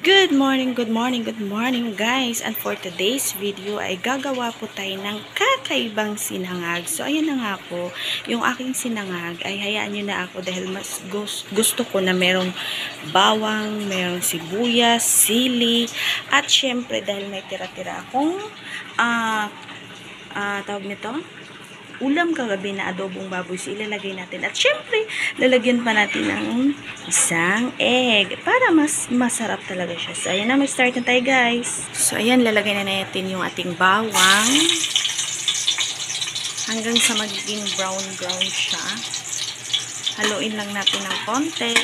Good morning, good morning, good morning guys. And for today's video ay gagawa po tayo ng kakaibang sinangag. So ayan na nga po, yung aking sinangag ay hayaan nyo na ako dahil mas gusto ko na merong bawang, merong sibuyas, sili, at syempre dahil may tira-tira akong tawag nito, ulam kagabi na adobong baboy. So, ilalagay natin. At syempre, lalagyan pa natin ng isang egg para mas masarap talaga siya. So, ayan na, mag-start na tayo guys. So, ayan, lalagay na natin yung ating bawang hanggang sa magiging brown siya. Haluin lang natin ng konti.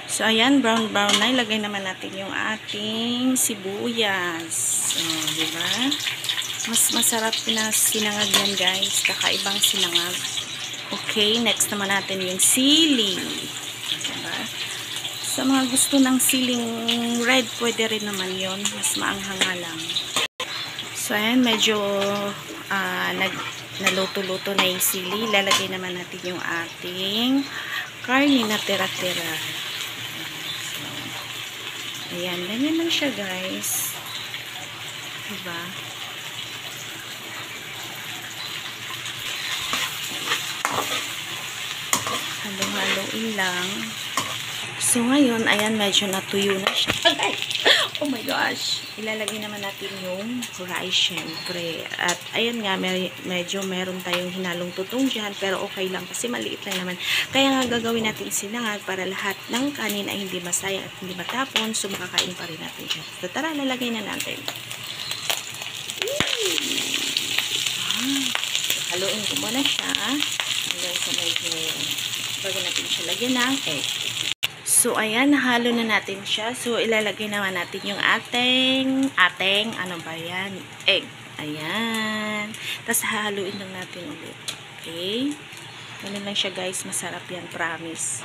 So, ayan, brown na. Ilagay naman natin yung ating sibuyas. So, diba? Mas masarap na sinangag yan guys. Kakaibang sinangag. Okay, next naman natin yung sili. Diba? Sa mga gusto ng siling red, pwede rin naman yon. Mas maanghang lang. So, ayan, medyo naluto-luto na yung sili. Lalagay naman natin yung ating karne na tira-tira. So, ayan, ganyan lang siya guys. Diba? Halo-haloin lang. So, ngayon, ayan, medyo natuyo na siya. Ay! Oh my gosh! Ilalagay naman natin yung rice, syempre. At, ayan nga, medyo meron tayong hinalong tutong dyan, pero okay lang kasi maliit lang naman. Kaya nga, gagawin natin sinangag para lahat ng kanin ay hindi masayang at hindi matapon. So, makakain pa rin natin siya. So, tara, lalagay na natin. Haluin ko muna siya. Hanggang sa medyo bago natin siya lagyan ng egg. So, ayan, nahalo na natin siya. So, ilalagay naman natin yung ating, ano ba yan? Egg. Ayan. Tapos, hahaluin lang natin ulit. Okay? Ganun lang siya, guys. Masarap yan, promise.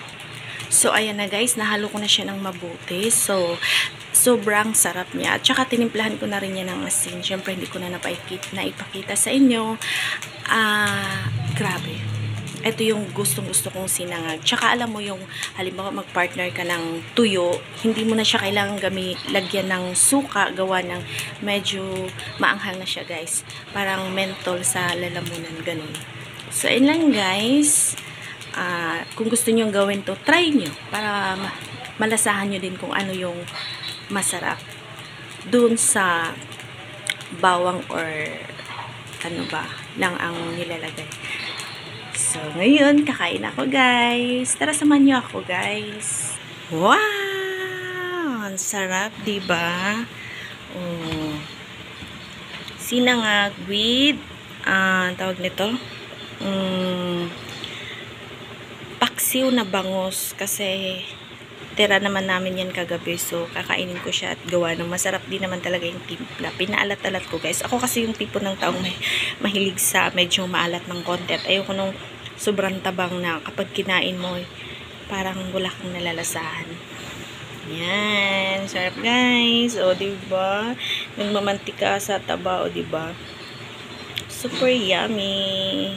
So, ayan na, guys. Nahalo ko na siya ng mabuti. So, sobrang sarap niya. At saka, tinimplahan ko na rin yan ng asin. Siyempre, hindi ko na naipakita sa inyo. Grabe. Ito yung gustong-gusto kong sinangag. Tsaka alam mo yung, halimbawa mag-partner ka ng tuyo, hindi mo na siya kailangan lagyan ng suka, gawa ng medyo maanghang na siya guys. Parang mentol sa lalamunan, ganun. So, ayun lang guys. Kung gusto nyo gawin to, try nyo. Para malasahan nyo din kung ano yung masarap. Dun sa bawang or ano ba, lang ang nilalagay. So, ngayon, kakain ako, guys. Tara, samahan niyo ako, guys. Wow! Ang sarap, diba? Oh. Sinangag with, tawag nito, paksiw na bangus. Kasi, tira naman namin yan kagabi. So, kakainin ko siya at gawa ng masarap din naman talaga yung timpla. Pinaalat-alat ko, guys. Ako kasi yung tipo ng taong mahilig sa medyo maalat ng konti. At ayoko nung sobrang tabang na kapag kinain mo, parang wala kang nalalasahan. Yan. Sarap, guys. O, diba? Nagmamantika sa taba, o, diba? Super yummy.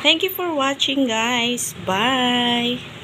Thank you for watching, guys. Bye!